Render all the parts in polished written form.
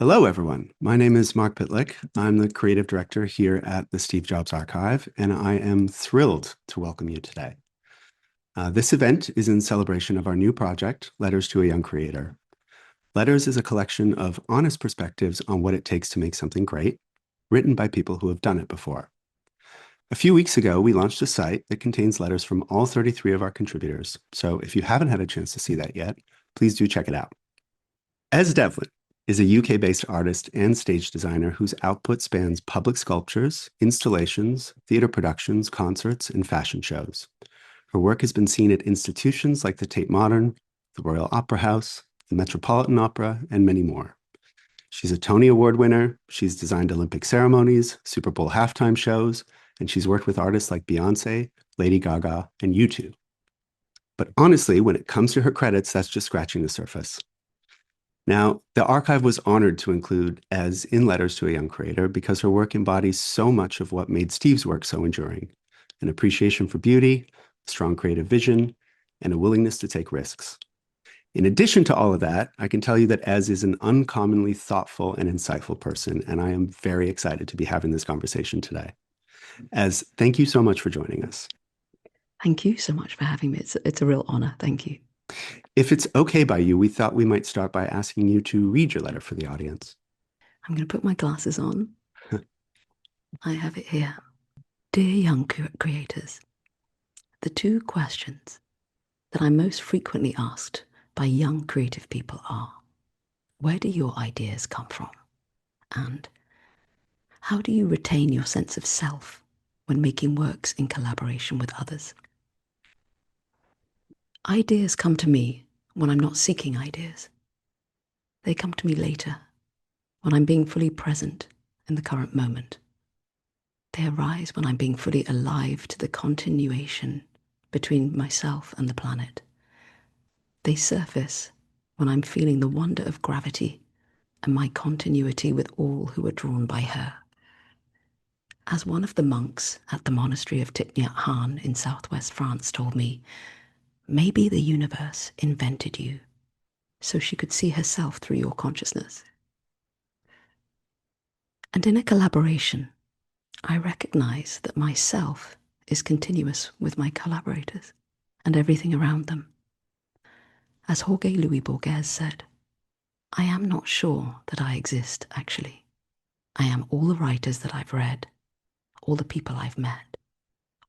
Hello, everyone. My name is Mark Pitlick. I'm the creative director here at the Steve Jobs Archive, and I am thrilled to welcome you today. This event is in celebration of our new project, Letters to a Young Creator. Letters is a collection of honest perspectives on what it takes to make something great, written by people who have done it before. A few weeks ago, we launched a site that contains letters from all 33 of our contributors. So if you haven't had a chance to see that yet, please do check it out. Es Devlin is a UK-based artist and stage designer whose output spans public sculptures, installations, theater productions, concerts, and fashion shows. Her work has been seen at institutions like the Tate Modern, the Royal Opera House, the Metropolitan Opera, and many more. She's a Tony Award winner, she's designed Olympic ceremonies, Super Bowl halftime shows, and she's worked with artists like Beyonce, Lady Gaga, and U2. But honestly, when it comes to her credits, that's just scratching the surface. Now, the archive was honored to include Es in Letters to a Young Creator because her work embodies so much of what made Steve's work so enduring: an appreciation for beauty, strong creative vision, and a willingness to take risks. In addition to all of that, I can tell you that Ez is an uncommonly thoughtful and insightful person, and I am very excited to be having this conversation today. Ez, thank you so much for joining us. Thank you so much for having me. It's a real honor. Thank you. If it's okay by you, we thought we might start by asking you to read your letter for the audience. I'm going to put my glasses on. I have it here. Dear young creators, the two questions that I'm most frequently asked by young creative people are, where do your ideas come from? And how do you retain your sense of self when making works in collaboration with others? Ideas come to me when I'm not seeking ideas. They come to me later, when I'm being fully present in the current moment. They arise when I'm being fully alive to the continuation between myself and the planet. They surface when I'm feeling the wonder of gravity and my continuity with all who are drawn by her. As one of the monks at the monastery of Thich Nhat Hanh in southwest France told me, maybe the universe invented you so she could see herself through your consciousness. And in a collaboration, I recognize that myself is continuous with my collaborators and everything around them. As Jorge Luis Borges said, I am not sure that I exist, actually. I am all the writers that I've read, all the people I've met,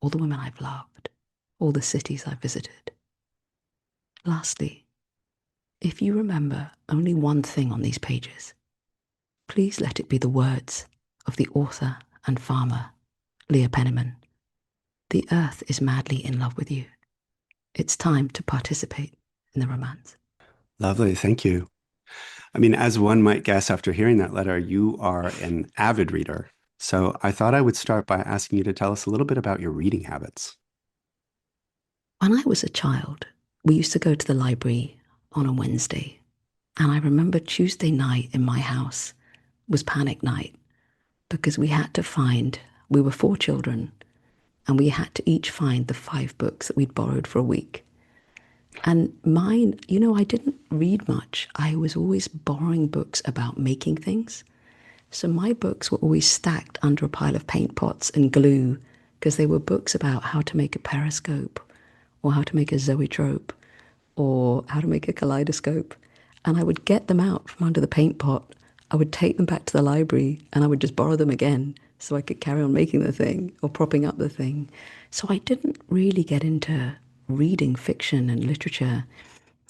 all the women I've loved, all the cities I've visited. Lastly, if you remember only one thing on these pages, please let it be the words of the author and farmer, Leah Penniman. The earth is madly in love with you. It's time to participate in the romance. Lovely, thank you. I mean, as one might guess after hearing that letter, you are an avid reader. So I thought I would start by asking you to tell us a little bit about your reading habits. When I was a child, we used to go to the library on a Wednesday. And I remember Tuesday night in my house was panic night because we were four children, and we had to each find the 5 books that we'd borrowed for a week. And mine, I didn't read much. I was always borrowing books about making things. So my books were always stacked under a pile of paint pots and glue because they were books about how to make a periscope or how to make a zoetrope or how to make a kaleidoscope. And I would get them out from under the paint pot. I would take them back to the library and I would just borrow them again so I could carry on making the thing or propping up the thing. So I didn't really get into reading fiction and literature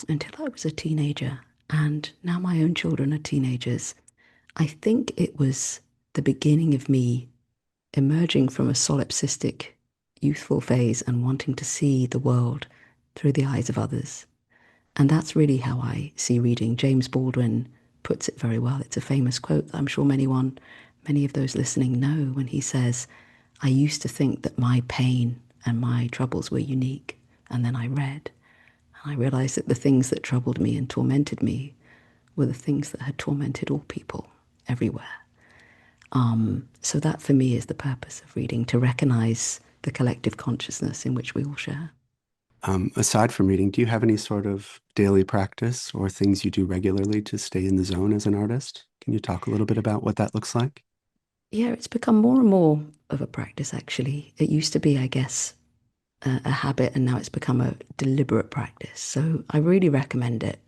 until I was a teenager. And now my own children are teenagers. I think it was the beginning of me emerging from a solipsistic youthful phase and wanting to see the world through the eyes of others. And that's really how I see reading. James Baldwin puts it very well. It's a famous quote that I'm sure many of those listening know, when he says, I used to think that my pain and my troubles were unique. And then I read, and I realized that the things that troubled me and tormented me were the things that had tormented all people everywhere. So that for me is the purpose of reading, to recognize the collective consciousness in which we all share. Aside from reading, do you have any sort of daily practice or things you do regularly to stay in the zone as an artist? Can you talk a little bit about what that looks like? Yeah, it's become more and more of a practice, actually. It used to be, I guess, a habit, and now it's become a deliberate practice. So I really recommend it.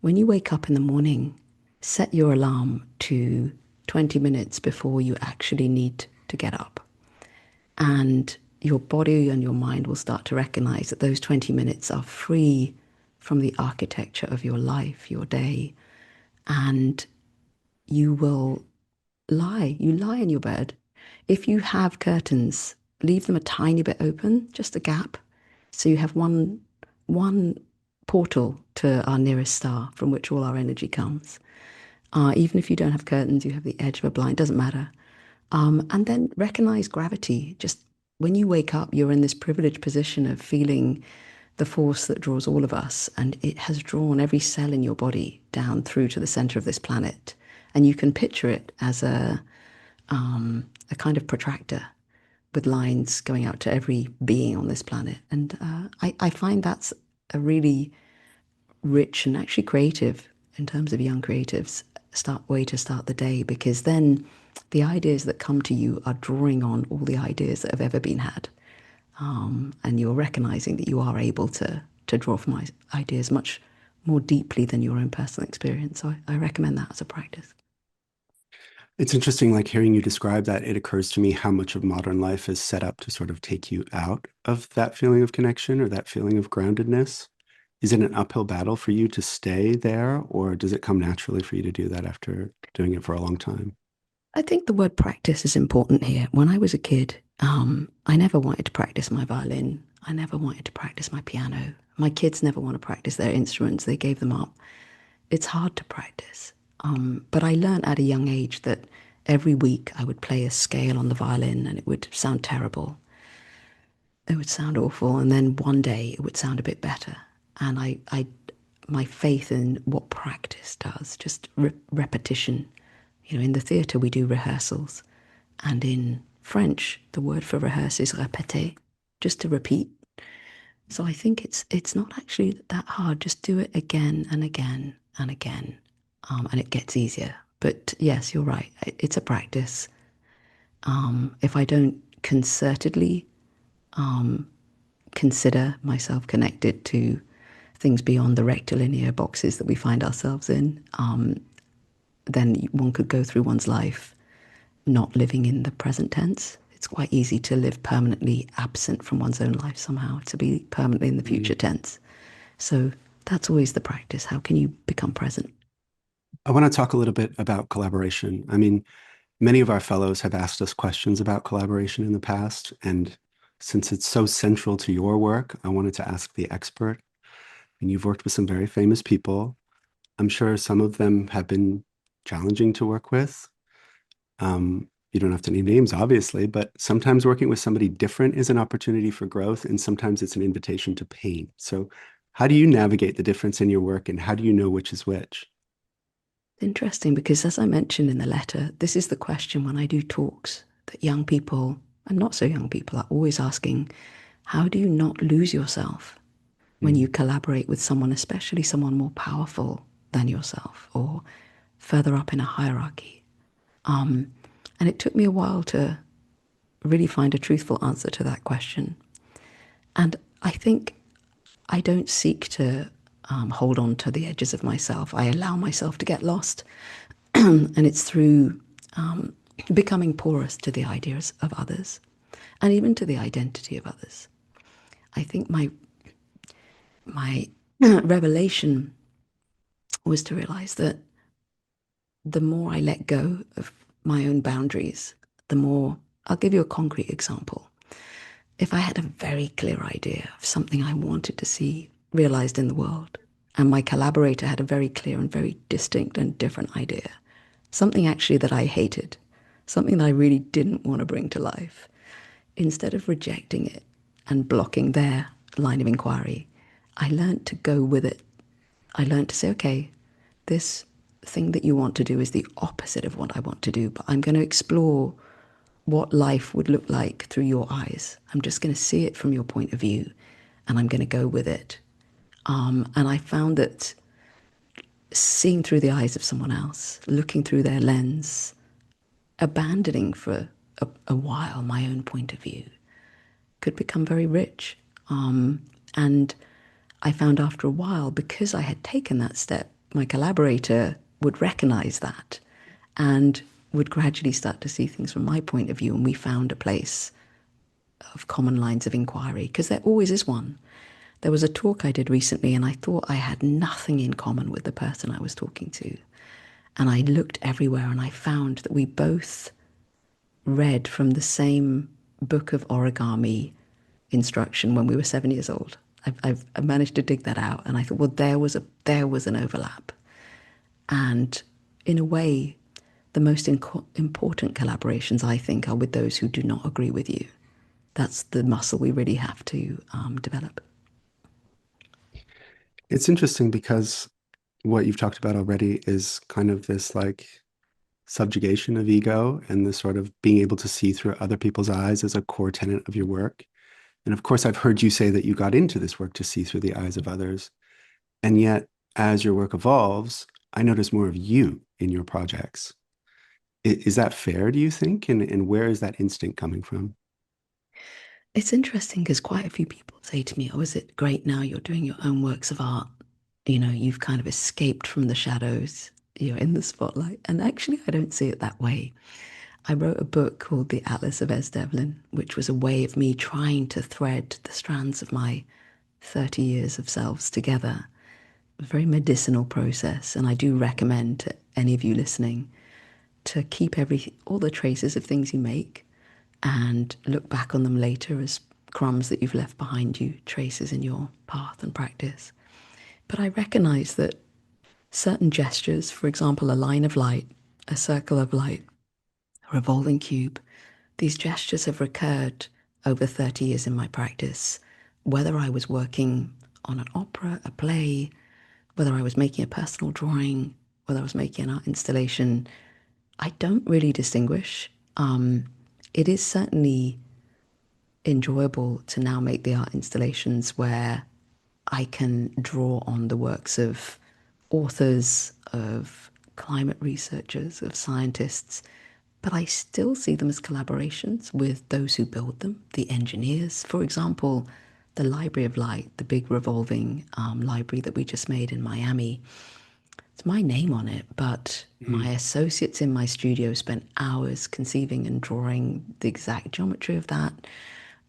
When you wake up in the morning, set your alarm to 20 minutes before you actually need to get up. And your body and your mind will start to recognize that those 20 minutes are free from the architecture of your life, your day, and you will you lie in your bed. If you have curtains, leave them a tiny bit open, just a gap. So you have one portal to our nearest star from which all our energy comes. Even if you don't have curtains, you have the edge of a blind, doesn't matter. And then recognize gravity. Just when you wake up, you're in this privileged position of feeling the force that draws all of us, and it has drawn every cell in your body down through to the center of this planet. And you can picture it as a kind of protractor with lines going out to every being on this planet. And I find that's a really rich and actually creative, in terms of young creatives, start way to start the day, because then the ideas that come to you are drawing on all the ideas that have ever been had. And you're recognizing that you are able to draw from ideas much more deeply than your own personal experience. So I recommend that as a practice. It's interesting, like hearing you describe that, it occurs to me how much of modern life is set up to sort of take you out of that feeling of connection or that feeling of groundedness. Is it an uphill battle for you to stay there, or does it come naturally for you to do that after doing it for a long time? I think the word practice is important here. When I was a kid, I never wanted to practice my violin. I never wanted to practice my piano. My kids never want to practice their instruments. They gave them up. It's hard to practice. But I learned at a young age that every week I would play a scale on the violin and it would sound terrible. It would sound awful. And then one day it would sound a bit better. And my faith in what practice does, just repetition. You know, in the theatre we do rehearsals. And in French, the word for rehearse is répéter, just to repeat. So I think it's not actually that hard. Just do it again and again and again, and it gets easier. But yes, you're right. It's a practice. If I don't concertedly consider myself connected to things beyond the rectilinear boxes that we find ourselves in, then one could go through one's life not living in the present tense. It's quite easy to live permanently absent from one's own life somehow, to be permanently in the future tense. So that's always the practice. How can you become present? I want to talk a little bit about collaboration. I mean, many of our fellows have asked us questions about collaboration in the past, and since it's so central to your work, I wanted to ask the expert. And you've worked with some very famous people. I'm sure some of them have been challenging to work with. You don't have to name names, obviously, but sometimes working with somebody different is an opportunity for growth, and sometimes it's an invitation to pain. So, how do you navigate the difference in your work, and how do you know which is which? Interesting, because as I mentioned in the letter, this is the question when I do talks that young people and not so young people are always asking, how do you not lose yourself when you Mm. collaborate with someone, especially someone more powerful than yourself or further up in a hierarchy? And it took me a while to really find a truthful answer to that question. And I think I don't seek to hold on to the edges of myself. I allow myself to get lost. And it's through becoming porous to the ideas of others and even to the identity of others. I think my revelation was to realize that the more I let go of my own boundaries, the more I'll give you a concrete example. If I had a very clear idea of something I wanted to see realized in the world, and my collaborator had a very clear and very distinct and different idea, something actually that I hated, something that I really didn't want to bring to life, instead of rejecting it and blocking their line of inquiry, I learned to go with it. I learned to say, okay, this thing that you want to do is the opposite of what I want to do, but I'm going to explore what life would look like through your eyes. I'm just going to see it from your point of view and I'm going to go with it. And I found that seeing through the eyes of someone else, looking through their lens, abandoning for a while my own point of view, could become very rich. And I found after a while, because I had taken that step, my collaborator would recognize that and would gradually start to see things from my point of view. And we found a place of common lines of inquiry, because there always is one. There was a talk I did recently, and I thought I had nothing in common with the person I was talking to. And I looked everywhere, and I found that we both read from the same book of origami instruction when we were 7 years old. I've managed to dig that out, and I thought, well, there was an overlap. And in a way, the most important collaborations, I think, are with those who do not agree with you. That's the muscle we really have to develop. It's interesting because what you've talked about already is kind of this like subjugation of ego and the sort of being able to see through other people's eyes as a core tenet of your work. And of course, I've heard you say that you got into this work to see through the eyes of others. And yet, as your work evolves, I notice more of you in your projects. Is that fair, do you think? And where is that instinct coming from? It's interesting because quite a few people say to me, oh, is it great now you're doing your own works of art? You know, you've kind of escaped from the shadows, you're in the spotlight. And actually, I don't see it that way. I wrote a book called The Atlas of Es Devlin, which was a way of me trying to thread the strands of my 30 years of selves together. A very medicinal process. And I do recommend to any of you listening to keep all the traces of things you make and look back on them later as crumbs that you've left behind you, traces in your path and practice. But I recognize that certain gestures, for example, a line of light, a circle of light, a revolving cube, these gestures have recurred over 30 years in my practice, whether I was working on an opera, a play, whether I was making a personal drawing, whether I was making an art installation. I don't really distinguish. It is certainly enjoyable to now make the art installations where I can draw on the works of authors, of climate researchers, of scientists, but I still see them as collaborations with those who build them, the engineers. For example, the Library of Light, the big revolving library that we just made in Miami. It's my name on it, but my Mhm. associates in my studio spent hours conceiving and drawing the exact geometry of that.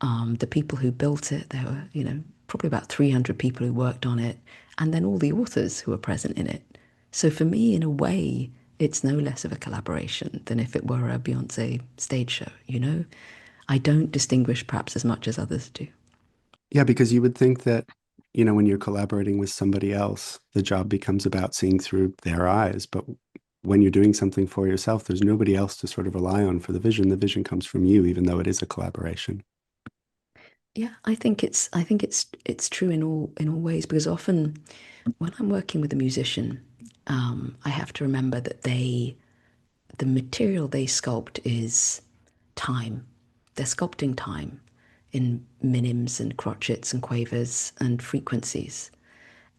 The people who built it, there were, probably about 300 people who worked on it, and then all the authors who were present in it. So for me, in a way, it's no less of a collaboration than if it were a Beyonce stage show. I don't distinguish perhaps as much as others do. Yeah, because you would think that, when you're collaborating with somebody else, the job becomes about seeing through their eyes. But when you're doing something for yourself, there's nobody else to sort of rely on for the vision. The vision comes from you, even though it is a collaboration. Yeah, I think it's true in all ways, because often when I'm working with a musician, I have to remember that the material they sculpt is time. They're sculpting time in minims and crotchets and quavers and frequencies.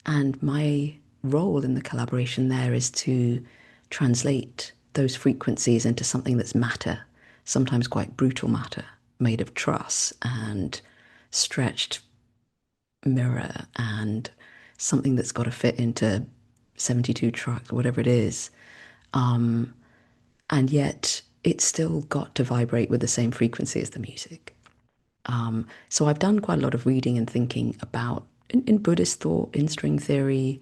And my role in the collaboration there is to translate those frequencies into something that's matter, sometimes quite brutal matter, made of truss and stretched mirror and something that's got to fit into 72 trucks, whatever it is. And yet it's still got to vibrate with the same frequency as the music. So I've done quite a lot of reading and thinking about in Buddhist thought, in string theory,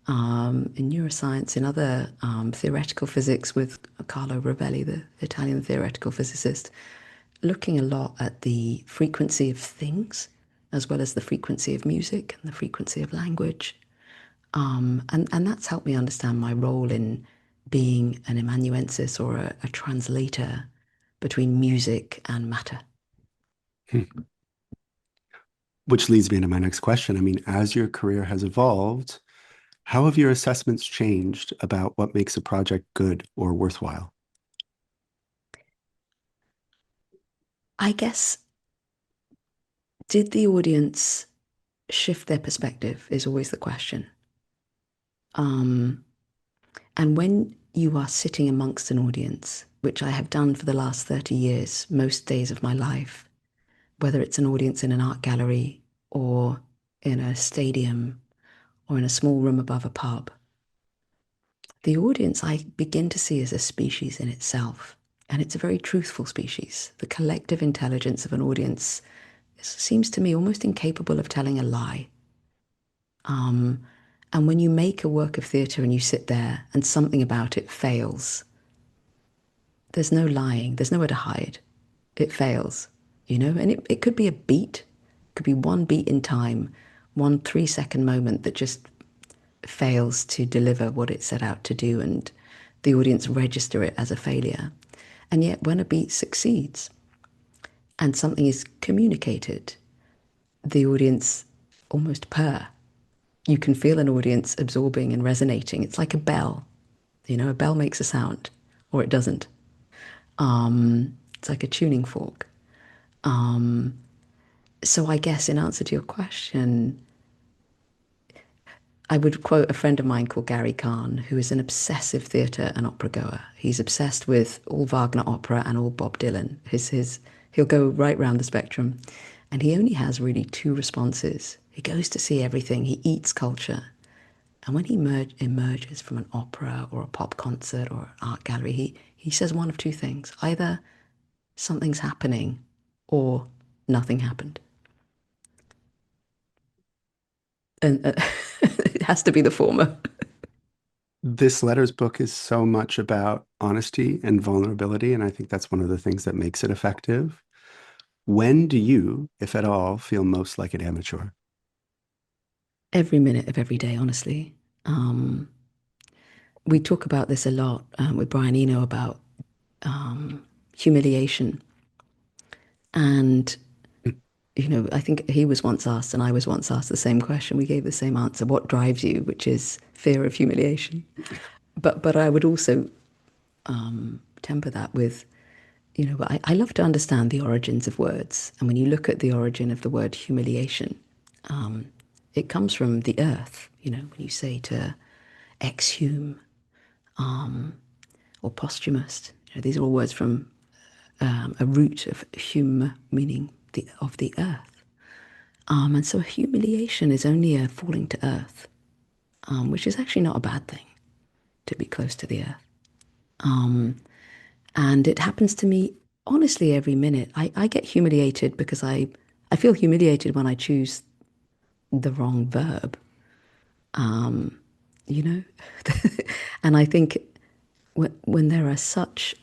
in neuroscience, in other theoretical physics with Carlo Rovelli, the Italian theoretical physicist, looking a lot at the frequency of things as well as the frequency of music and the frequency of language. And that's helped me understand my role in being an amanuensis or a translator between music and matter. Hmm. Which leads me into my next question. I mean, as your career has evolved, how have your assessments changed about what makes a project good or worthwhile? I guess, did the audience shift their perspective is always the question. And when you are sitting amongst an audience, which I have done for the last 30 years, most days of my life, whether it's an audience in an art gallery or in a stadium or in a small room above a pub, the audience I begin to see as a species in itself. And it's a very truthful species. The collective intelligence of an audience seems to me almost incapable of telling a lie. Um, and when you make a work of theatre and you sit there and something about it fails, there's no lying, there's nowhere to hide. It fails, and it could be a beat, it could be one beat in time, 1 3-second moment that just fails to deliver what it set out to do, and the audience register it as a failure. And yet, when a beat succeeds and something is communicated, the audience almost purr. You can feel an audience absorbing and resonating. It's like a bell. A bell makes a sound, or it doesn't. It's like a tuning fork. So I guess in answer to your question, I would quote a friend of mine called Gary Kahn, who is an obsessive theatre and opera goer. He's obsessed with all Wagner opera and all Bob Dylan. He'll go right round the spectrum. And he only has really two responses. He goes to see everything. He eats culture. And when he emerges from an opera or a pop concert or an art gallery, he says one of two things. Either something's happening or nothing happened. And it has to be the former. This letters book is so much about honesty and vulnerability, and I think that's one of the things that makes it effective. When do you, if at all, feel most like an amateur? Every minute of every day, honestly. Um, we talk about this a lot with Brian Eno about humiliation. And, I think he was once asked, and I was once asked the same question. We gave the same answer. What drives you? Which is fear of humiliation. But I would also temper that with, I love to understand the origins of words. And when you look at the origin of the word humiliation, it comes from the earth. When you say to exhume or posthumous, these are all words from a root of hum, meaning of the earth. And so humiliation is only a falling to earth, which is actually not a bad thing, to be close to the earth. And it happens to me honestly every minute. I get humiliated because I feel humiliated when I choose the wrong verb, you know? And I think when there are such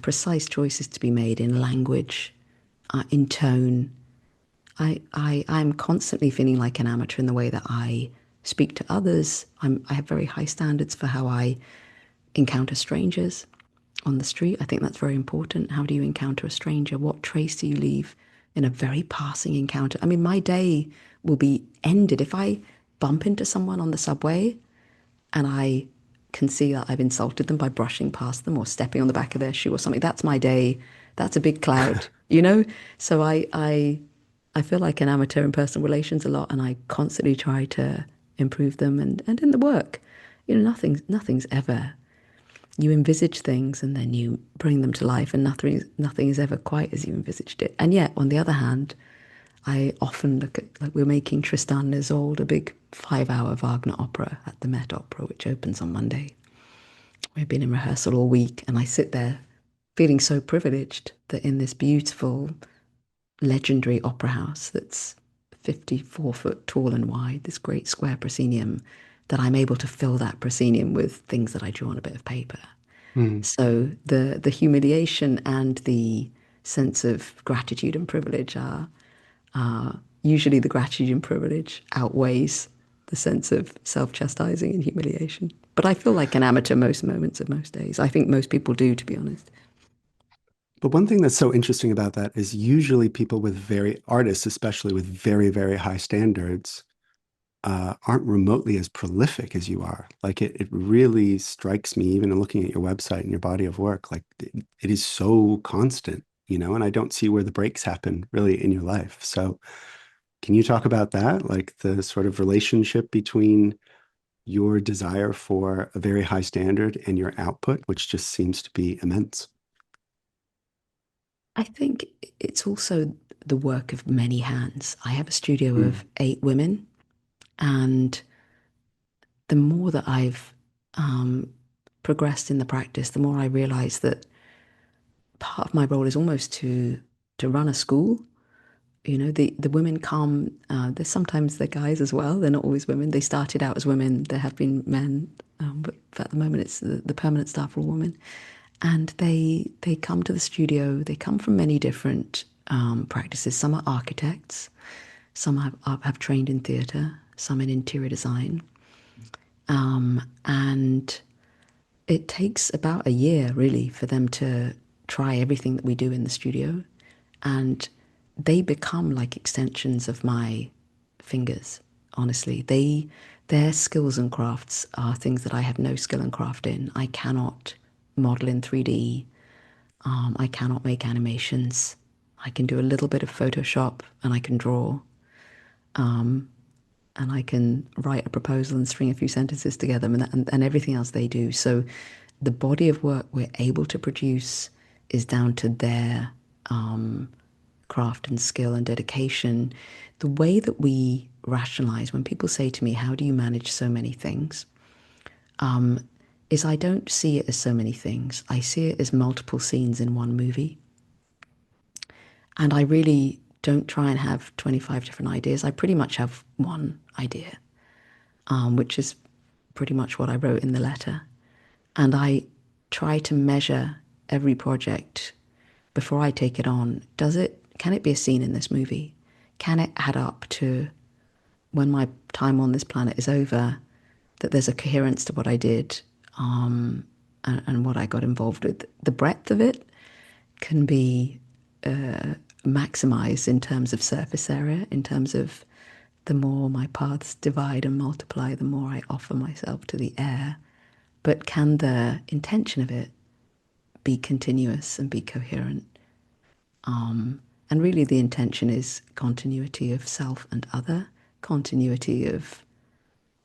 precise choices to be made in language, in tone, I'm constantly feeling like an amateur in the way that I speak to others. I have very high standards for how I encounter strangers on the street. I think that's very important. How do you encounter a stranger? What trace do you leave in a very passing encounter? I mean, my day will be ended if I bump into someone on the subway and I can see that I've insulted them by brushing past them or stepping on the back of their shoe or something. That's my day. That's a big cloud, you know? So I feel like an amateur in personal relations a lot, and I constantly try to improve them. And in the work, nothing's ever. You envisage things and then you bring them to life, and nothing is ever quite as you envisaged it. And yet, on the other hand, I often look at, like, we're making Tristan and Isolde, a big 5-hour Wagner opera at the Met Opera, which opens on Monday. We've been in rehearsal all week, and I sit there feeling so privileged that in this beautiful, legendary opera house that's 54 foot tall and wide, this great square proscenium, that I'm able to fill that proscenium with things that I draw on a bit of paper. Mm. So the humiliation and the sense of gratitude and privilege are usually the gratitude and privilege outweighs the sense of self-chastising and humiliation. But I feel like an amateur most moments of most days. I think most people do, to be honest. But one thing that's so interesting about that is usually people with artists, especially with very, very high standards, aren't remotely as prolific as you are. Like it really strikes me, even in looking at your website and your body of work, like it is so constant, and I don't see where the breaks happen really in your life. So can you talk about that? Like the sort of relationship between your desire for a very high standard and your output, which just seems to be immense. I think it's also the work of many hands. I have a studio Mm. of 8 women, and the more that I've um, progressed in the practice, the more I realize that part of my role is almost to run a school. You know, the women come. There's sometimes the guys as well. They're not always women. They started out as women. There have been men, but at the moment it's the permanent staff are all women, and they come to the studio. They come from many different practices. Some are architects. Some have trained in theatre. Some in interior design. And it takes about a year really for them to try everything that we do in the studio. And they become like extensions of my fingers, honestly. Their skills and crafts are things that I have no skill and craft in. I cannot model in 3D. I cannot make animations. I can do a little bit of Photoshop and I can draw and I can write a proposal and string a few sentences together and everything else they do. So the body of work we're able to produce is down to their craft and skill and dedication. The way that we rationalize when people say to me, how do you manage so many things? Is I don't see it as so many things. I see it as multiple scenes in one movie. And I really don't try and have 25 different ideas. I pretty much have one idea, which is pretty much what I wrote in the letter. And I try to measure every project before I take it on. Can it be a scene in this movie? Can it add up to when my time on this planet is over, that there's a coherence to what I did and what I got involved with? The breadth of it can be maximized in terms of surface area, in terms of the more my paths divide and multiply, the more I offer myself to the air. But can the intention of it be continuous and be coherent? And really, the intention is continuity of self and other, continuity of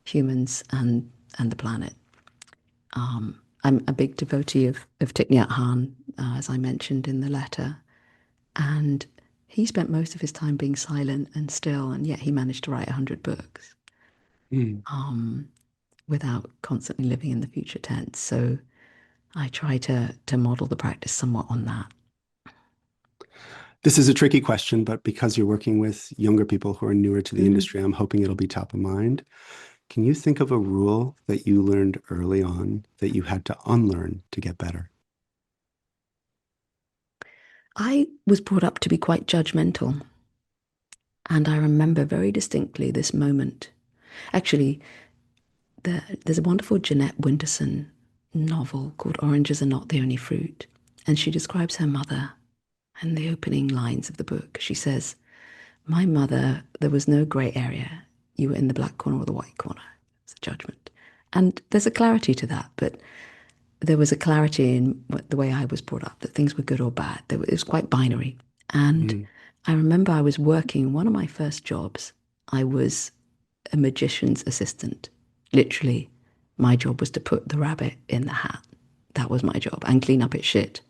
humans and the planet. I'm a big devotee of Thich Nhat Hanh, as I mentioned in the letter, and he spent most of his time being silent and still, and yet he managed to write 100 books Mm. without constantly living in the future tense. So I try to model the practice somewhat on that. This is a tricky question, but because you're working with younger people who are newer to the Mm. industry, I'm hoping it'll be top of mind. Can you think of a rule that you learned early on that you had to unlearn to get better? I was brought up to be quite judgmental, and I remember very distinctly this moment. Actually, there's a wonderful Jeanette Winterson novel called Oranges Are Not the Only Fruit, and she describes her mother in the opening lines of the book. She says, my mother, there was no grey area. You were in the black corner or the white corner. It's a judgment. And there's a clarity to that, but there was a clarity in the way I was brought up, that things were good or bad. It was quite binary. And Mm. I remember I was working, one of my first jobs, I was a magician's assistant. Literally, my job was to put the rabbit in the hat. That was my job, and clean up its shit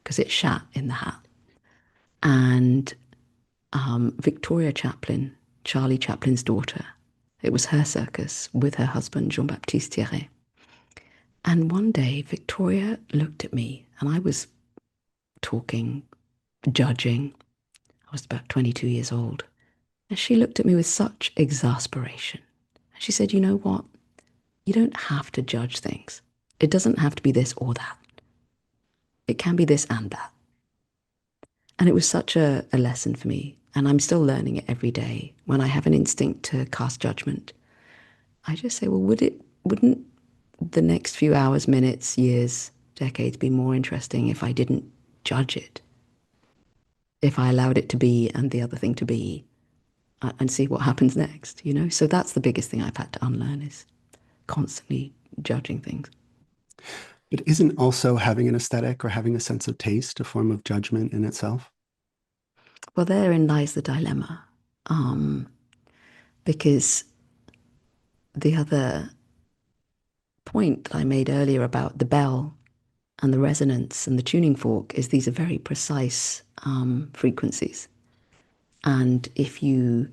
because it shat in the hat. And Victoria Chaplin, Charlie Chaplin's daughter, it was her circus with her husband, Jean-Baptiste Thierry. And one day, Victoria looked at me, and I was talking, judging. I was about 22 years old. And she looked at me with such exasperation. And she said, you know what? You don't have to judge things. It doesn't have to be this or that. It can be this and that. And it was such a lesson for me. And I'm still learning it every day. When I have an instinct to cast judgment, I just say, well, wouldn't the next few hours, minutes, years, decades be more interesting if I didn't judge it? If I allowed it to be and the other thing to be and see what happens next, you know? So that's the biggest thing I've had to unlearn is constantly judging things. But isn't also having an aesthetic or having a sense of taste a form of judgment in itself? Well, therein lies the dilemma, um, because the other point that I made earlier about the bell and the resonance and the tuning fork is these are very precise frequencies. And if you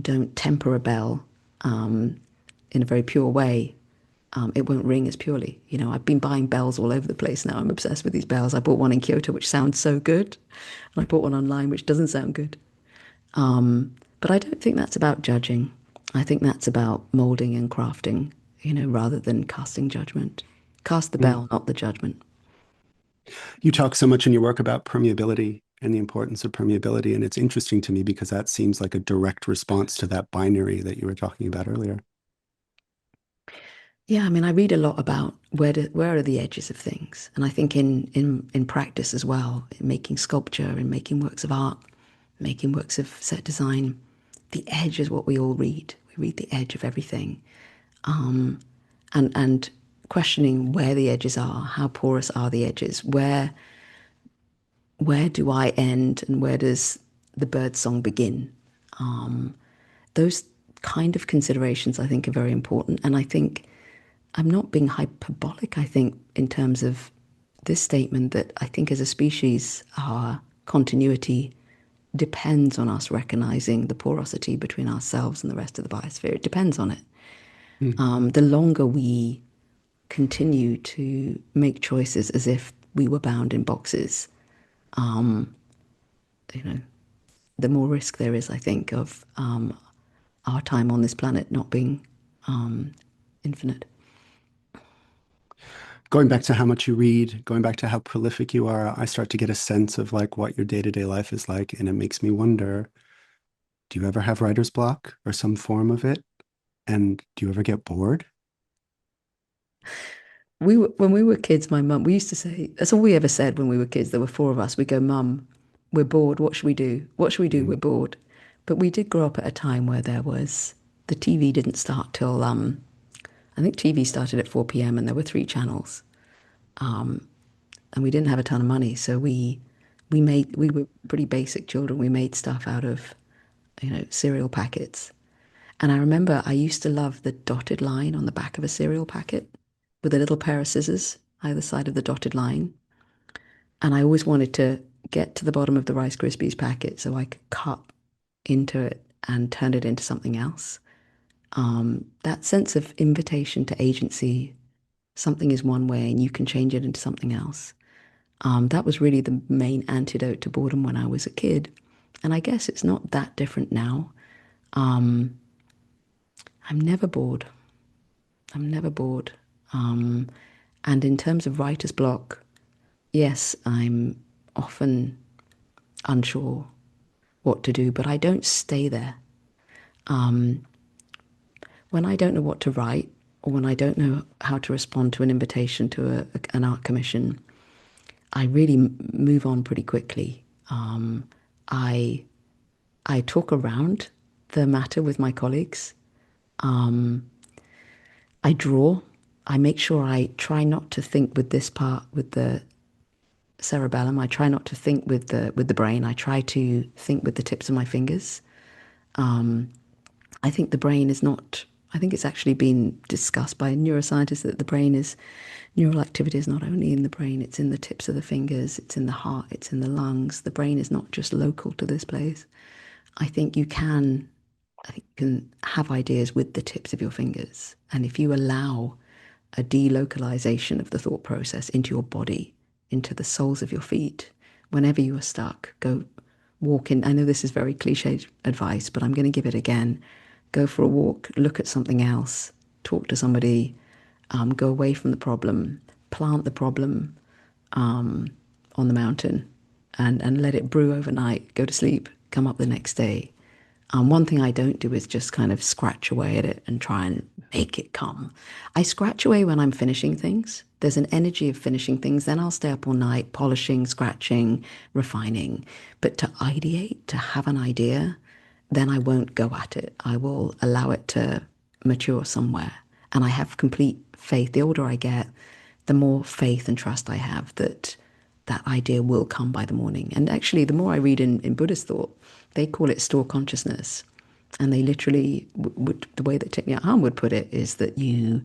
don't temper a bell in a very pure way, it won't ring as purely. You know, I've been buying bells all over the place now. I'm obsessed with these bells. I bought one in Kyoto, which sounds so good. And I bought one online, which doesn't sound good. But I don't think that's about judging. I think that's about molding and crafting, you know, rather than casting judgment. Cast the Mm. bell, not the judgment. You talk so much in your work about permeability and the importance of permeability. And it's interesting to me because that seems like a direct response to that binary that you were talking about earlier. Yeah, I mean, I read a lot about where are the edges of things, and I think in practice as well, in making sculpture, in making works of art, making works of set design, the edge is what we all read. We read the edge of everything, and questioning where the edges are, how porous are the edges, where do I end, and where does the bird song begin? Those kind of considerations I think are very important, and I think I'm not being hyperbolic, I think, in terms of this statement that I think as a species, our continuity depends on us recognizing the porosity between ourselves and the rest of the biosphere. It depends on it. Mm. The longer we continue to make choices as if we were bound in boxes, you know, the more risk there is, I think, of our time on this planet not being infinite. Going back to how much you read, going back to how prolific you are, I start to get a sense of like what your day-to-day life is like. And it makes me wonder, do you ever have writer's block or some form of it? And do you ever get bored? When we were kids, my mum, we used to say, that's all we ever said when we were kids. There were four of us. We go, Mum, we're bored. What should we do? What should we do? We're Mm. bored. But we did grow up at a time where the TV didn't start till, I think TV started at 4 p.m. and there were three channels. And we didn't have a ton of money. So we were pretty basic children. We made stuff out of, you know, cereal packets. And I remember I used to love the dotted line on the back of a cereal packet with a little pair of scissors either side of the dotted line. And I always wanted to get to the bottom of the Rice Krispies packet so I could cut into it and turn it into something else. That sense of invitation to agency, something is one way and you can change it into something else. That was really the main antidote to boredom when I was a kid. And I guess it's not that different now. Um, I'm never bored. I'm never bored. Um, and in terms of writer's block, yes, I'm often unsure what to do, but I don't stay there. When I don't know what to write, or when I don't know how to respond to an invitation to an art commission, I really move on pretty quickly. I I talk around the matter with my colleagues. I draw. I make sure I try not to think with this part, with the cerebellum. I try not to think with the brain. I try to think with the tips of my fingers. I think the brain is not. I think it's actually been discussed by neuroscientists that the brain is neural activity is not only in the brain, it's in the tips of the fingers, it's in the heart, it's in the lungs. The brain is not just local to this place. I think you can I think you can have ideas with the tips of your fingers. And if you allow a delocalization of the thought process into your body, into the soles of your feet, whenever you are stuck, go walk in. I know this is very cliched advice, but I'm going to give it again. Go for a walk, look at something else, talk to somebody, go away from the problem, plant the problem on the mountain and let it brew overnight, go to sleep, come up the next day. One thing I don't do is just kind of scratch away at it and try and make it come. I scratch away when I'm finishing things. There's an energy of finishing things. Then I'll stay up all night, polishing, scratching, refining. But to ideate, to have an idea, then I won't go at it. I will allow it to mature somewhere. And I have complete faith. The older I get, the more faith and trust I have that that idea will come by the morning. And actually, the more I read in Buddhist thought, they call it store consciousness. And they literally would, the way that Thich Nhat Hanh would put it is that you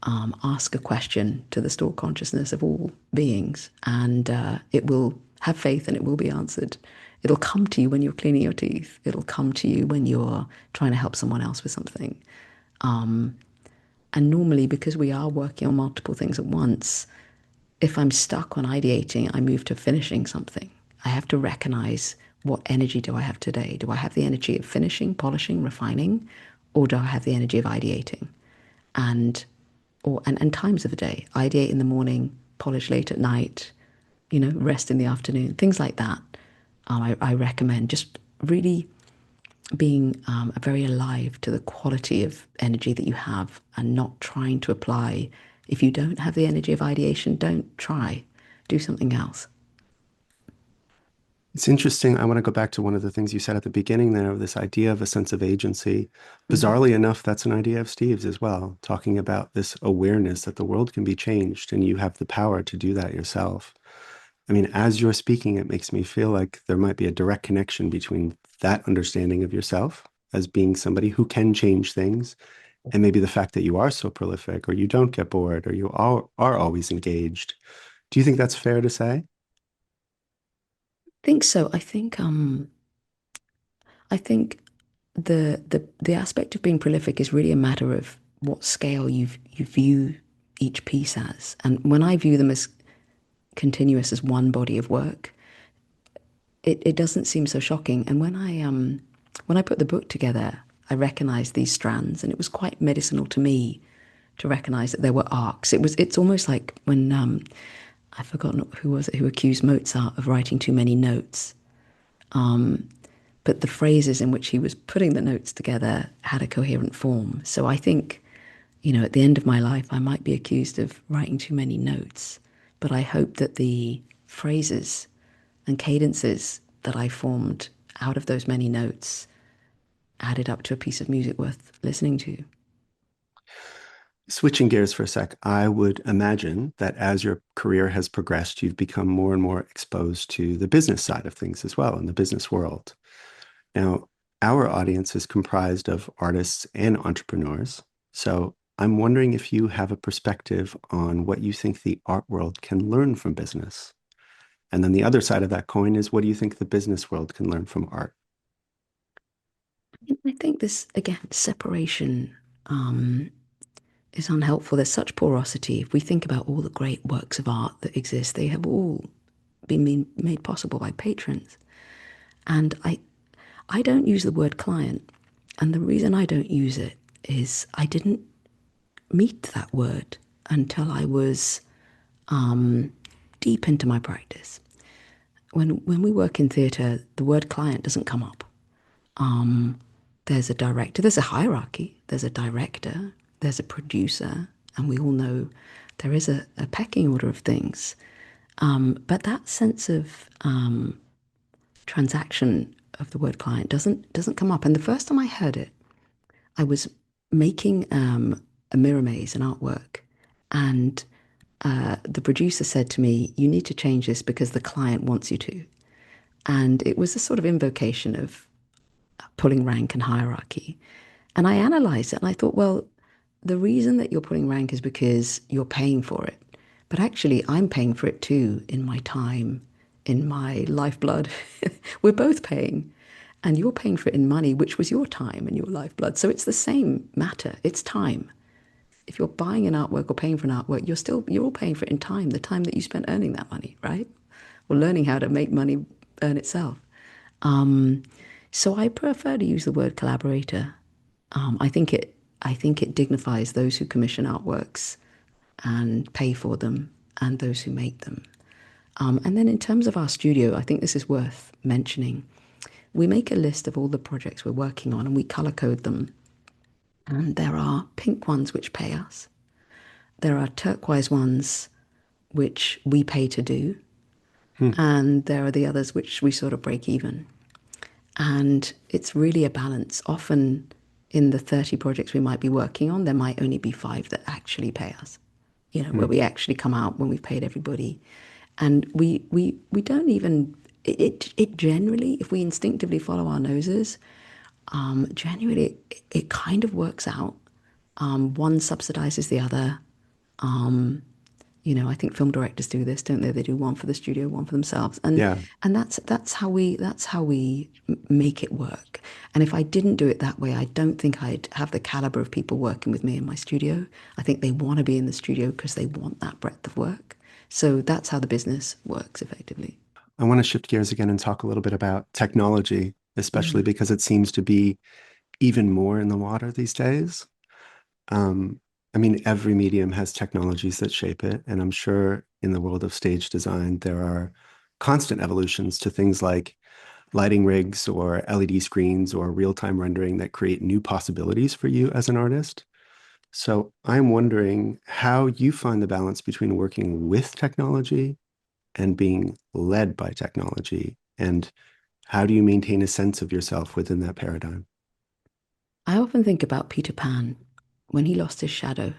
ask a question to the stored consciousness of all beings, and it will have faith and it will be answered. It'll come to you when you're cleaning your teeth. It'll come to you when you're trying to help someone else with something. And normally, because we are working on multiple things at once, if I'm stuck on ideating, I move to finishing something. I have to recognize, what energy do I have today? Do I have the energy of finishing, polishing, refining, or do I have the energy of ideating? And and times of the day. Ideate in the morning, polish late at night, rest in the afternoon, things like that. I recommend just really being very alive to the quality of energy that you have and not trying to apply. If you don't have the energy of ideation, don't try. Do something else. It's interesting. I want to go back to one of the things you said at the beginning there, of this idea of a sense of agency. Bizarrely enough, that's an idea of Steve's as well, talking about this awareness that the world can be changed and you have the power to do that yourself. I mean, as you're speaking, it makes me feel like there might be a direct connection between that understanding of yourself as being somebody who can change things, and maybe the fact that you are so prolific, or you don't get bored, or you are always engaged. Do you think that's fair to say? I think so. I think the aspect of being prolific is really a matter of what scale you view each piece as. And when I view them as continuous as one body of work, it doesn't seem so shocking. And when I put the book together, I recognized these strands, and it was quite medicinal to me to recognize that there were arcs. It's almost like when I've forgotten who was it who accused Mozart of writing too many notes. But the phrases in which he was putting the notes together had a coherent form. So I think, at the end of my life, I might be accused of writing too many notes. But I hope that the phrases and cadences that I formed out of those many notes added up to a piece of music worth listening to. Switching gears for a sec, I would imagine that as your career has progressed, you've become more and more exposed to the business side of things as well in the business world. Now, our audience is comprised of artists and entrepreneurs. So I'm wondering if you have a perspective on what you think the art world can learn from business. And then the other side of that coin is, what do you think the business world can learn from art? I think this, again, separation is unhelpful. There's such porosity. If we think about all the great works of art that exist, they have all been made possible by patrons. And I don't use the word client. And the reason I don't use it is I didn't meet that word until I was deep into my practice. When we work in theatre, the word client doesn't come up. There's a director, there's a hierarchy, there's a director, there's a producer, and we all know there is a pecking order of things. But that sense of transaction of the word client doesn't come up. And the first time I heard it, I was making a mirror maze, an artwork, and the producer said to me, "You need to change this because the client wants you to." And it was a sort of invocation of pulling rank and hierarchy. And I analyzed it and I thought, well, the reason that you're pulling rank is because you're paying for it. But actually, I'm paying for it too, in my time, in my lifeblood. We're both paying. And you're paying for it in money, which was your time and your lifeblood. So it's the same matter. It's time. If you're buying an artwork or paying for an artwork, you're all paying for it in time, the time that you spent earning that money, right? Or learning how to make money earn itself. So I prefer to use the word collaborator. I think it dignifies those who commission artworks and pay for them, and those who make them. And then in terms of our studio, I think this is worth mentioning. We make a list of all the projects we're working on and we color code them. And there are pink ones which pay us. There are turquoise ones which we pay to do. And there are the others which we sort of break even. And it's really a balance. Often in the 30 projects we might be working on, there might only be 5 that actually pay us, where we actually come out when we've paid everybody. And we don't even, it generally, if we instinctively follow our noses, generally it kind of works out. One subsidizes the other. Um, I think film directors do this, don't they? They do one for the studio, one for themselves, and Yeah. make it work. And if I didn't do it that way, I don't think I'd have the caliber of people working with me in my studio. I think they want to be in the studio because they want that breadth of work. So that's how the business works effectively. I want to shift gears again and talk a little bit about technology, especially Mm. because it seems to be even more in the water these days. Um, I mean, every medium has technologies that shape it. And I'm sure in the world of stage design, there are constant evolutions to things like lighting rigs or LED screens or real-time rendering that create new possibilities for you as an artist. So I'm wondering how you find the balance between working with technology and being led by technology, and how do you maintain a sense of yourself within that paradigm? I often think about Peter Pan when he lost his shadow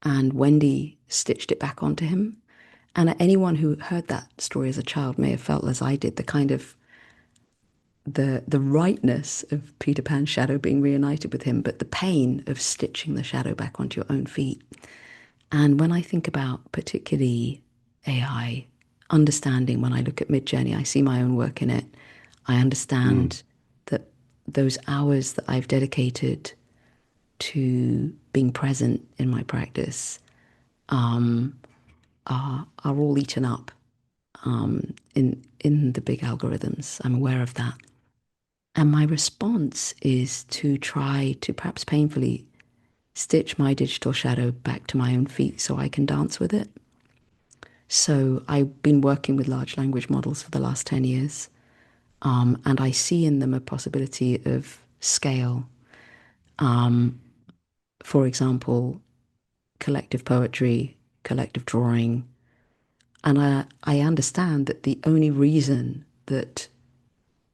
and Wendy stitched it back onto him. And anyone who heard that story as a child may have felt as I did, the kind of the rightness of Peter Pan's shadow being reunited with him, but the pain of stitching the shadow back onto your own feet. And when I think about particularly AI, understanding when I look at Midjourney, I see my own work in it. I Mm, understand that those hours that I've dedicated to being present in my practice are all eaten up in the big algorithms. I'm aware of that. And my response is to try to perhaps painfully stitch my digital shadow back to my own feet so I can dance with it. So I've been working with large language models for the last 10 years, and I see in them a possibility of scale. For example, collective poetry, collective drawing. And I understand that the only reason that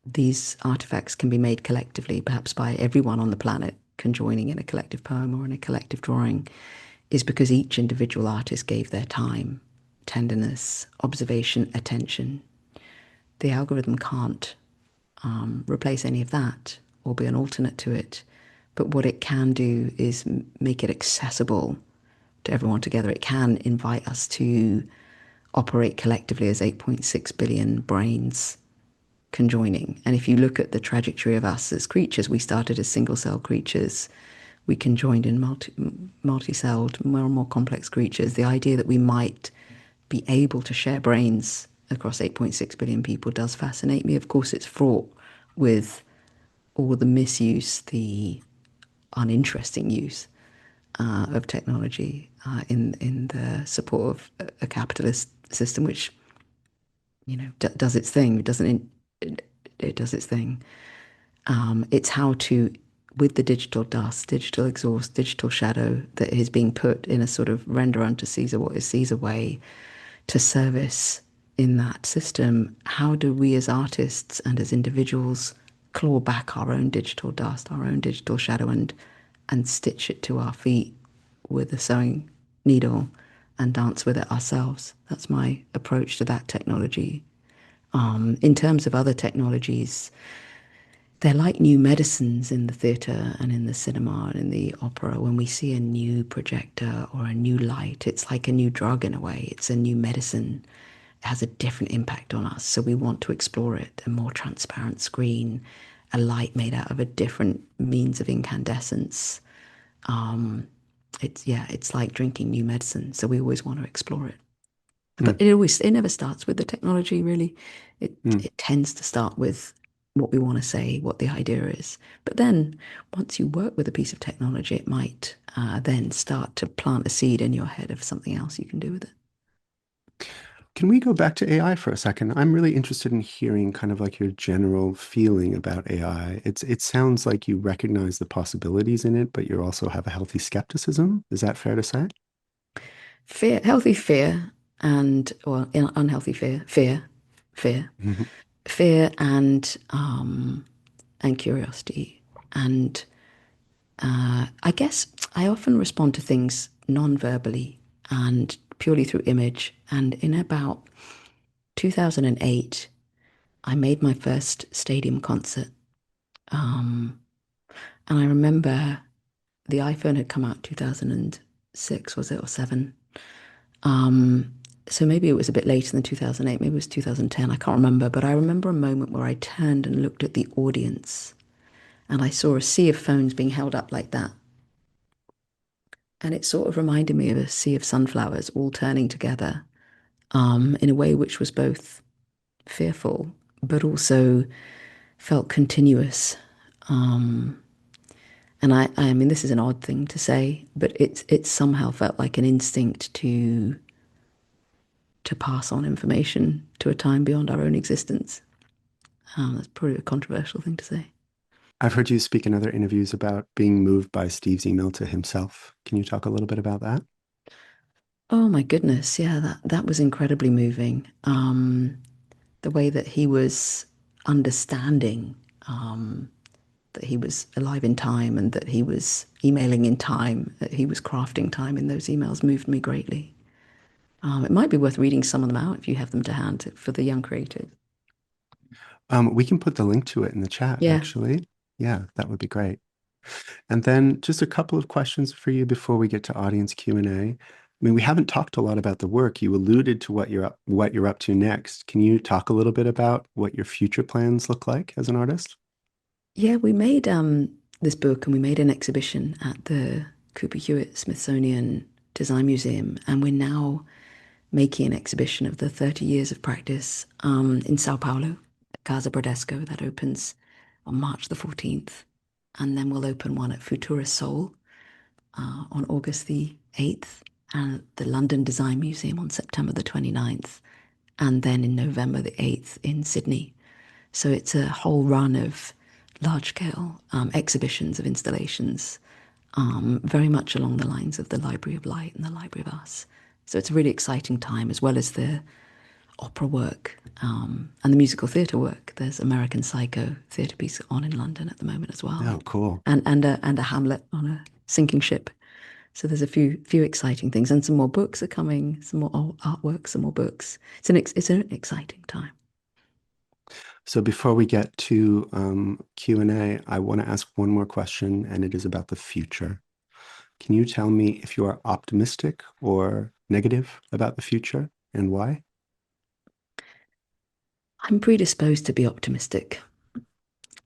these artifacts can be made collectively, perhaps by everyone on the planet conjoining in a collective poem or in a collective drawing, is because each individual artist gave their time, tenderness, observation, attention. The algorithm can't replace any of that or be an alternate to it. But what it can do is make it accessible to everyone together. It can invite us to operate collectively as 8.6 billion brains conjoining. And if you look at the trajectory of us as creatures, we started as single cell creatures. We conjoined in multi-celled, more and more complex creatures. The idea that we might be able to share brains across 8.6 billion people does fascinate me. Of course, it's fraught with all the misuse, the uninteresting use of technology in the support of a capitalist system, which does its thing. It doesn't. It does its thing. It's how to, with the digital dust, digital exhaust, digital shadow that is being put in a sort of render unto Caesar what is Caesar way to service in that system. How do we as artists and as individuals claw back our own digital dust, our own digital shadow, and stitch it to our feet with a sewing needle and dance with it ourselves? That's my approach to that technology. In terms of other technologies, they're like new medicines in the theatre and in the cinema and in the opera. When we see a new projector or a new light, it's like a new drug in a way. It's a new medicine. It has a different impact on us. So we want to explore it. A more transparent screen, a light made out of a different means of incandescence. It's like drinking new medicine. So we always want to explore it. But mm, it never starts with the technology, really. It mm. it tends to start with what we want to say, what the idea is. But then once you work with a piece of technology, it might then start to plant a seed in your head of something else you can do with it. Can we go back to AI for a second? I'm really interested in hearing kind of like your general feeling about AI. It sounds like you recognize the possibilities in it, but you also have a healthy skepticism. Is that fair to say? Fear, healthy fear, and or unhealthy fear, fear, Mhm. fear, and curiosity. And I guess I often respond to things non-verbally and purely through image. And in about 2008, I made my first stadium concert. Um, and I remember the iPhone had come out 2007. 2006, was it, or seven? Um, so maybe it was a bit later than 2008, maybe it was 2010, I can't remember, but I remember a moment where I turned and looked at the audience and I saw a sea of phones being held up like that. And it sort of reminded me of a sea of sunflowers all turning together in a way which was both fearful, but also felt continuous. Um, and I mean, this is an odd thing to say, but it somehow felt like an instinct to pass on information to a time beyond our own existence. That's probably a controversial thing to say. I've heard you speak in other interviews about being moved by Steve's email to himself. Can you talk a little bit about that? Oh my goodness, yeah, that was incredibly moving. The way that he was understanding that he was alive in time and that he was emailing in time, that he was crafting time in those emails moved me greatly. It might be worth reading some of them out if you have them to hand for the young creators. We can put the link to it in the chat, Yeah. actually. Yeah, that would be great. And then just a couple of questions for you before we get to audience Q&A. I mean, we haven't talked a lot about the work. You alluded to what you're up to next. Can you talk a little bit about what your future plans look like as an artist? Yeah, we made this book and we made an exhibition at the Cooper Hewitt Smithsonian Design Museum, and we're now making an exhibition of the 30 years of practice in Sao Paulo, Casa Bradesco, that opens on March the 14th. And then we'll open one at Futura Seoul on August the 8th, and at the London Design Museum on September the 29th, and then in November the 8th in Sydney. So it's a whole run of large scale exhibitions of installations, very much along the lines of the Library of Light and the Library of Us. So it's a really exciting time, as well as the opera work and the musical theatre work. There's American Psycho theatre piece on in London at the moment as well, Oh, cool. and a Hamlet on a sinking ship. So there's a few exciting things, and some more books are coming, some more artwork, some more books. It's an exciting time. So before we get to Q&A, I want to ask one more question, and it is about the future. Can you tell me if you are optimistic or negative about the future and why? I'm predisposed to be optimistic.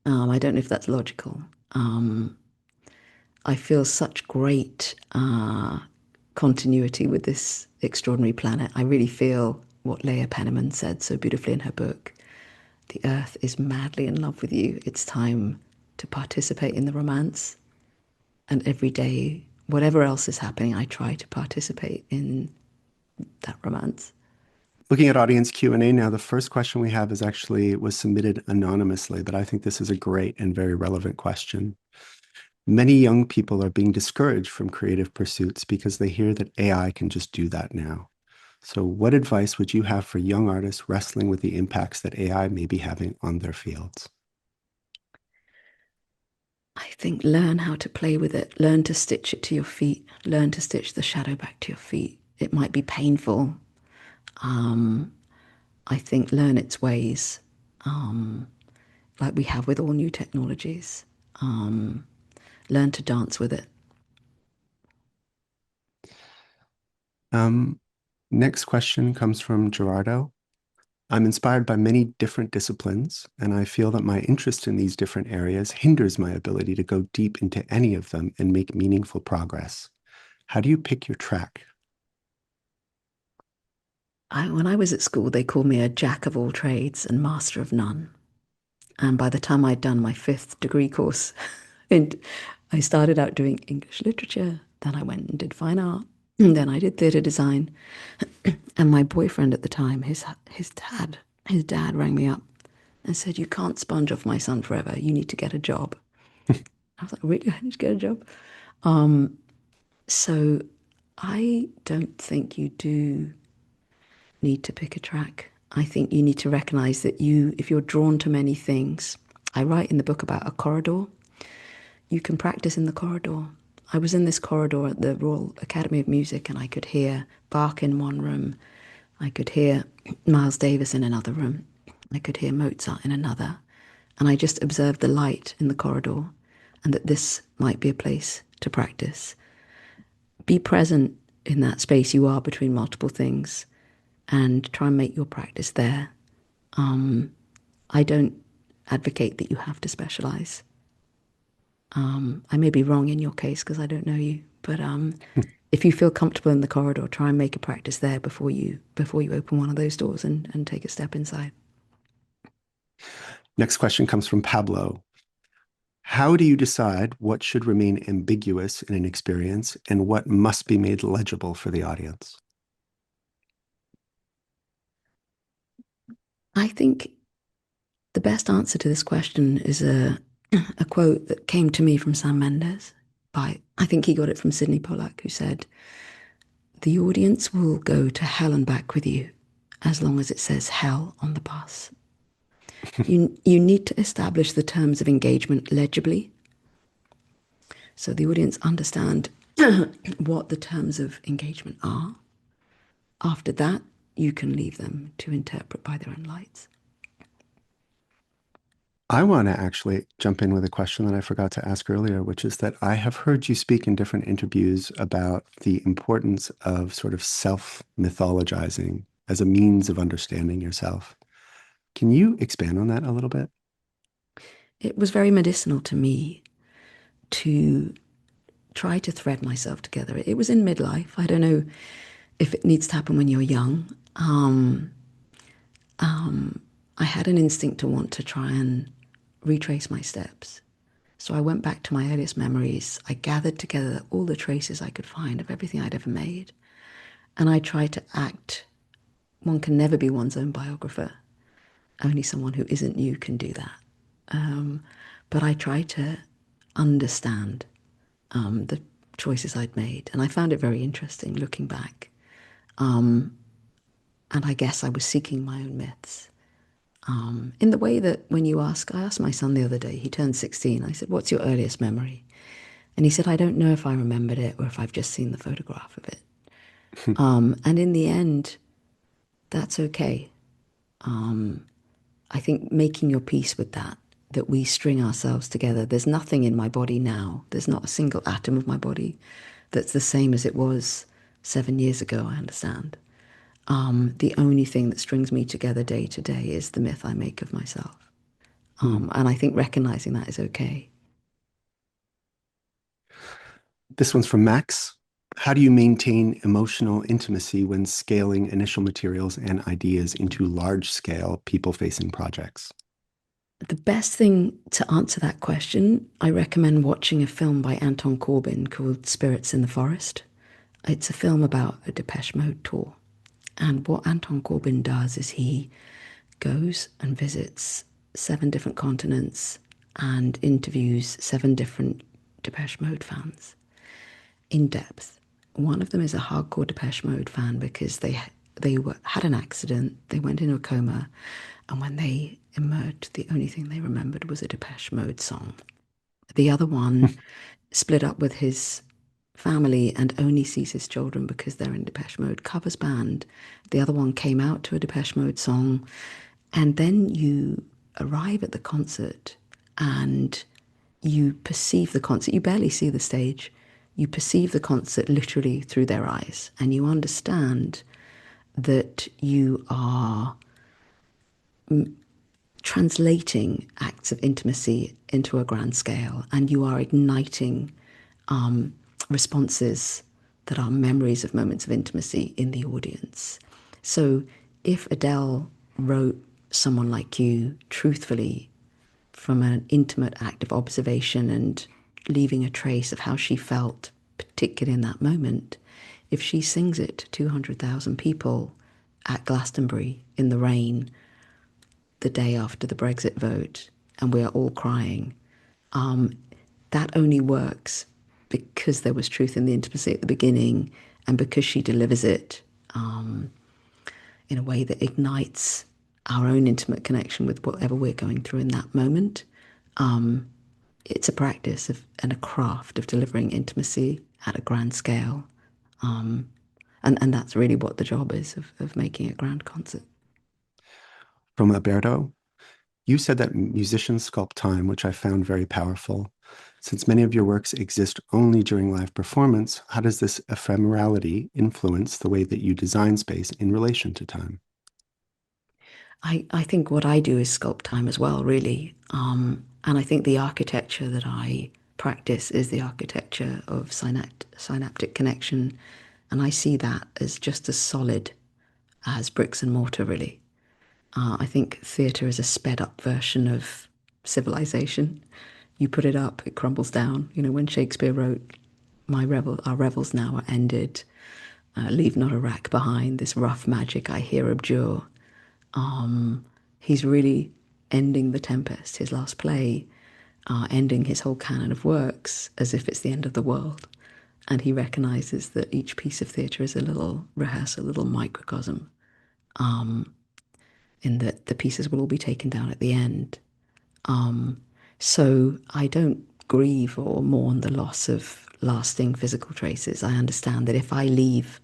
I don't know if that's logical. Um, I feel such great continuity with this extraordinary planet. I really feel what Leah Penniman said so beautifully in her book. The earth is madly in love with you. It's time to participate in the romance. And every day, whatever else is happening, I try to participate in that romance. Looking at audience Q&A now, the first question we have is actually was submitted anonymously, but I think this is a great and very relevant question. Many young people are being discouraged from creative pursuits because they hear that AI can just do that now. So what advice would you have for young artists wrestling with the impacts that AI may be having on their fields? I think learn how to play with it, learn to stitch it to your feet, learn to stitch the shadow back to your feet. It might be painful. Um, I think learn its ways, um, like we have with all new technologies. Um, Learn to dance with it. Um, Next question comes from Gerardo. I'm inspired by many different disciplines, and I feel that my interest in these different areas hinders my ability to go deep into any of them and make meaningful progress. How do you pick your track? When I was at school, they called me a jack of all trades and master of none. And by the time I'd done my fifth degree course, and I started out doing English literature, then I went and did fine art, and then I did theatre design. And my boyfriend at the time, his dad rang me up and said, "You can't sponge off my son forever. You need to get a job." I was like, "Really? I need to get a job?" So I don't think you do need to pick a track. I think you need to recognize that if you're drawn to many things, I write in the book about a corridor. You can practice in the corridor. I was in this corridor at the Royal Academy of Music and I could hear Bach in one room. I could hear Miles Davis in another room. I could hear Mozart in another. And I just observed the light in the corridor and that this might be a place to practice. be present in that space you are between multiple things and try and make your practice there. I don't advocate that you have to specialize. I may be wrong in your case because I don't know you, but if you feel comfortable in the corridor, try and make a practice there before you open one of those doors and take a step inside. Next question comes from Pablo. How do you decide what should remain ambiguous in an experience and what must be made legible for the audience? I think the best answer to this question is a quote that came to me from Sam Mendes by, I think he got it from Sidney Pollack, who said, "The audience will go to hell and back with you as long as it says hell on the bus." You need to establish the terms of engagement legibly so the audience understand what the terms of engagement are. After that, you can leave them to interpret by their own lights. I want to actually jump in with a question that I forgot to ask earlier, which is that I have heard you speak in different interviews about the importance of sort of self-mythologizing as a means of understanding yourself. Can you expand on that a little bit? It was very medicinal to me to try to thread myself together. It was in midlife. I don't know if it needs to happen when you're young. I had an instinct to want to try and retrace my steps. So I went back to my earliest memories. I gathered together all the traces I could find of everything I'd ever made. And I tried to act. One can never be one's own biographer. Only someone who isn't you can do that. But I tried to understand the choices I'd made. And I found it very interesting looking back. And I guess I was seeking my own myths. In the way that when you ask, I asked my son the other day, he turned 16. I said, "What's your earliest memory?" And he said, "I don't know if I remembered it or if I've just seen the photograph of it." And in the end, that's okay. I think making your peace with that, that we string ourselves together. There's nothing in my body now. There's not a single atom of my body that's the same as it was 7 years ago, I understand. The only thing that strings me together day to day is the myth I make of myself. And I think recognizing that is okay. This one's from Max. How do you maintain emotional intimacy when scaling initial materials and ideas into large-scale people-facing projects? The best thing to answer that question, I recommend watching a film by Anton Corbijn called Spirits in the Forest. It's a film about a Depeche Mode tour. And what Anton Corbijn does is he goes and visits 7 different continents and interviews 7 different Depeche Mode fans in depth. One of them is a hardcore Depeche Mode fan because had an accident, they went into a coma, and when they emerged, the only thing they remembered was a Depeche Mode song. The other one split up with his family and only sees his children because they're in Depeche Mode covers band. The other one came out to a Depeche Mode song. And then you arrive at the concert and you perceive the concert. You barely see the stage. You perceive the concert literally through their eyes. And you understand that you are translating acts of intimacy into a grand scale, and you are igniting responses that are memories of moments of intimacy in the audience. So if Adele wrote Someone Like You truthfully from an intimate act of observation and leaving a trace of how she felt, particularly in that moment, if she sings it to 200,000 people at Glastonbury in the rain the day after the Brexit vote, and we are all crying, that only works because there was truth in the intimacy at the beginning and because she delivers it in a way that ignites our own intimate connection with whatever we're going through in that moment. It's a practice and a craft of delivering intimacy at a grand scale. And that's really what the job is of making a grand concert. From Alberto, you said that musicians sculpt time, which I found very powerful. Since many of your works exist only during live performance, how does this ephemerality influence the way that you design space in relation to time? I think what I do is sculpt time as well, really. And I think the architecture that I practice is the architecture of synaptic connection. And I see that as just as solid as bricks and mortar, really. I think theatre is a sped up version of civilization. You put it up, it crumbles down. You know, when Shakespeare wrote, our revels now are ended, leave not a rack behind, this rough magic I here abjure. He's really ending The Tempest, his last play, ending his whole canon of works as if it's the end of the world. And he recognizes that each piece of theatre is a little rehearsal, a little microcosm, in that the pieces will all be taken down at the end. So I don't grieve or mourn the loss of lasting physical traces. I understand that if I leave,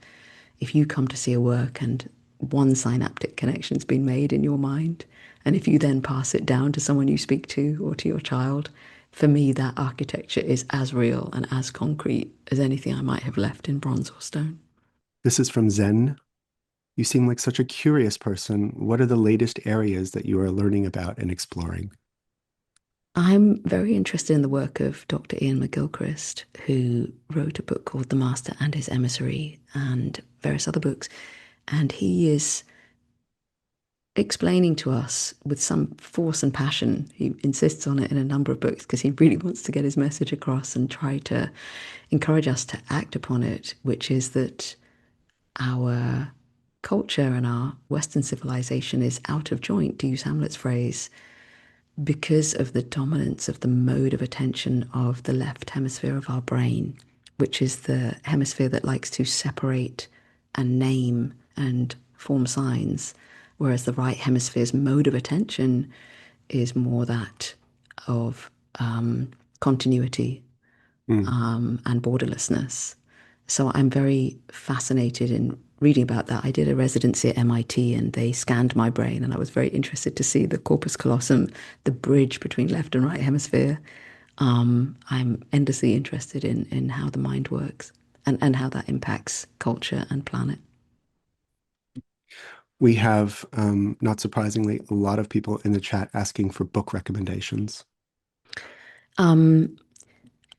if you come to see a work and one synaptic connection's been made in your mind, and if you then pass it down to someone you speak to or to your child, for me, that architecture is as real and as concrete as anything I might have left in bronze or stone. This is from Zen. You seem like such a curious person. What are the latest areas that you are learning about and exploring? I'm very interested in the work of Dr. Ian McGilchrist, who wrote a book called The Master and His Emissary and various other books. And he is explaining to us with some force and passion. He insists on it in a number of books because he really wants to get his message across and try to encourage us to act upon it, which is that our culture and our Western civilization is out of joint, to use Hamlet's phrase, because of the dominance of the mode of attention of the left hemisphere of our brain, which is the hemisphere that likes to separate and name and form signs, whereas the right hemisphere's mode of attention is more that of continuity Mm. and borderlessness. So I'm very fascinated in reading about that. I did a residency at MIT and they scanned my brain, and I was very interested to see the corpus callosum, the bridge between left and right hemisphere. I'm endlessly interested in how the mind works and how that impacts culture and planet. We have, not surprisingly, a lot of people in the chat asking for book recommendations. Um,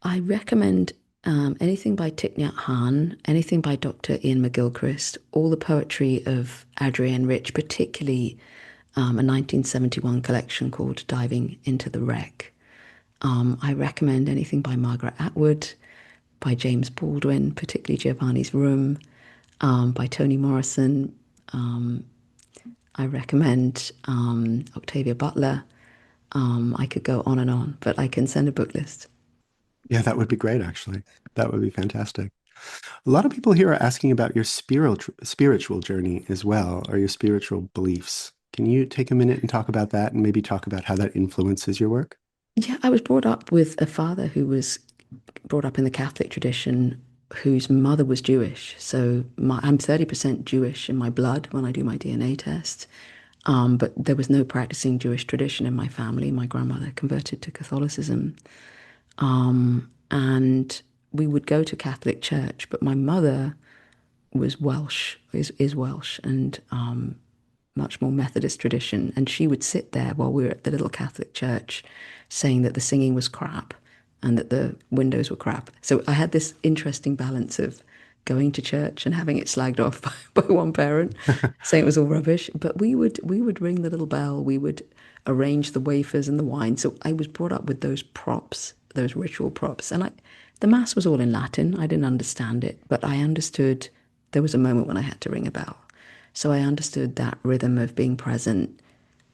I recommend anything by Thich Nhat Hanh, anything by Dr. Ian McGilchrist, all the poetry of Adrienne Rich, particularly a 1971 collection called Diving into the Wreck. I recommend anything by Margaret Atwood, by James Baldwin, particularly Giovanni's Room, by Toni Morrison. I recommend Octavia Butler. I could go on and on, but I can send a book list. Yeah, that would be great, actually. That would be fantastic. A lot of people here are asking about your spiritual journey as well, or your spiritual beliefs. Can you take a minute and talk about that and maybe talk about how that influences your work? Yeah, I was brought up with a father who was brought up in the Catholic tradition, whose mother was Jewish. So I'm 30% Jewish in my blood when I do my DNA test. But there was no practicing Jewish tradition in my family. My grandmother converted to Catholicism. And we would go to Catholic church, but my mother was Welsh, is Welsh, and much more Methodist tradition. And she would sit there while we were at the little Catholic church saying that the singing was crap and that the windows were crap. So I had this interesting balance of going to church and having it slagged off by one parent, saying it was all rubbish. But we would ring the little bell, we would arrange the wafers and the wine. So I was brought up with those props, those ritual props. And the mass was all in Latin. I didn't understand it, but I understood there was a moment when I had to ring a bell. So I understood that rhythm of being present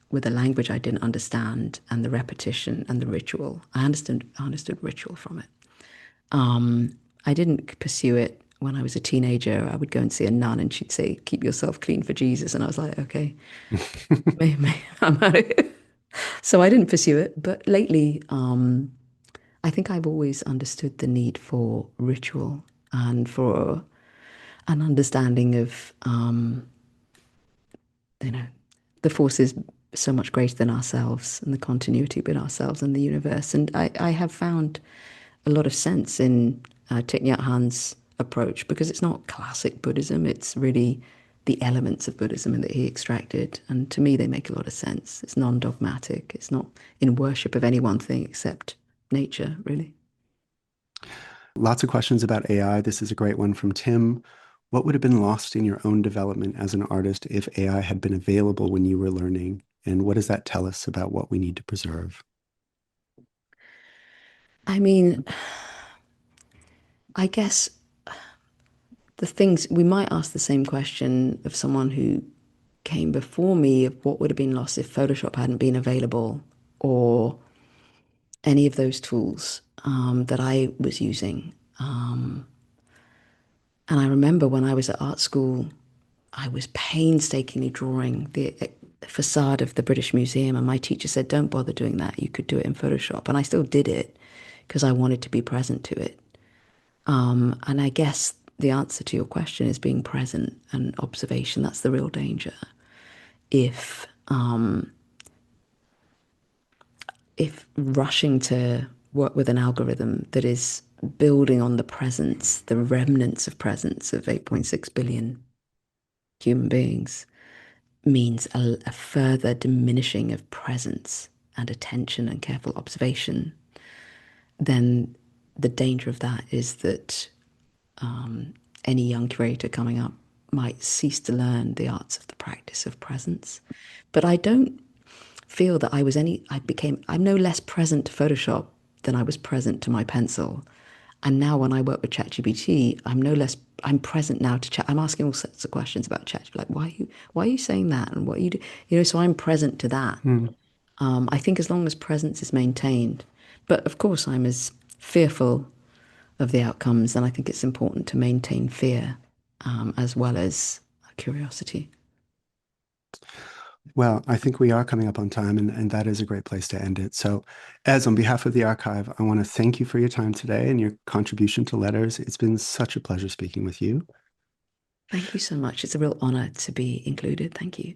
with a language I didn't understand and the repetition and the ritual. I understood ritual from it. I didn't pursue it when I was a teenager. I would go and see a nun and she'd say, keep yourself clean for Jesus. And I was like, okay, maybe I'm out of here. So I didn't pursue it. But lately, I think I've always understood the need for ritual and for an understanding of, you know, the force is so much greater than ourselves and the continuity between ourselves and the universe. And I have found a lot of sense in Thich Nhat Hanh's approach because it's not classic Buddhism. It's really the elements of Buddhism that he extracted. And to me, they make a lot of sense. It's non-dogmatic. It's not in worship of any one thing except nature, really. Lots of questions about AI. This is a great one from Tim. What would have been lost in your own development as an artist if AI had been available when you were learning? And what does that tell us about what we need to preserve? I mean, I guess the things we might ask the same question of someone who came before me of what would have been lost if Photoshop hadn't been available or any of those tools that I was using. And I remember when I was at art school, I was painstakingly drawing the facade of the British Museum, and my teacher said, "Don't bother doing that. You could do it in Photoshop." And I still did it because I wanted to be present to it. And I guess the answer to your question is being present and observation. That's the real danger. If if rushing to work with an algorithm that is building on the presence, the remnants of presence of 8.6 billion human beings, means a further diminishing of presence and attention and careful observation, then the danger of that is that any young curator coming up might cease to learn the arts of the practice of presence. But I don't feel that I'm no less present to Photoshop than I was present to my pencil. And now when I work with ChatGPT, I'm present now to chat. I'm asking all sorts of questions about Chat, like, why are you saying that? And what you do, so I'm present to that. Mm. I think as long as presence is maintained, but of course I'm as fearful of the outcomes, and I think it's important to maintain fear as well as curiosity. Well, I think we are coming up on time, and that is a great place to end it. So, on behalf of the archive, I want to thank you for your time today and your contribution to Letters. It's been such a pleasure speaking with you. Thank you so much. It's a real honor to be included. Thank you.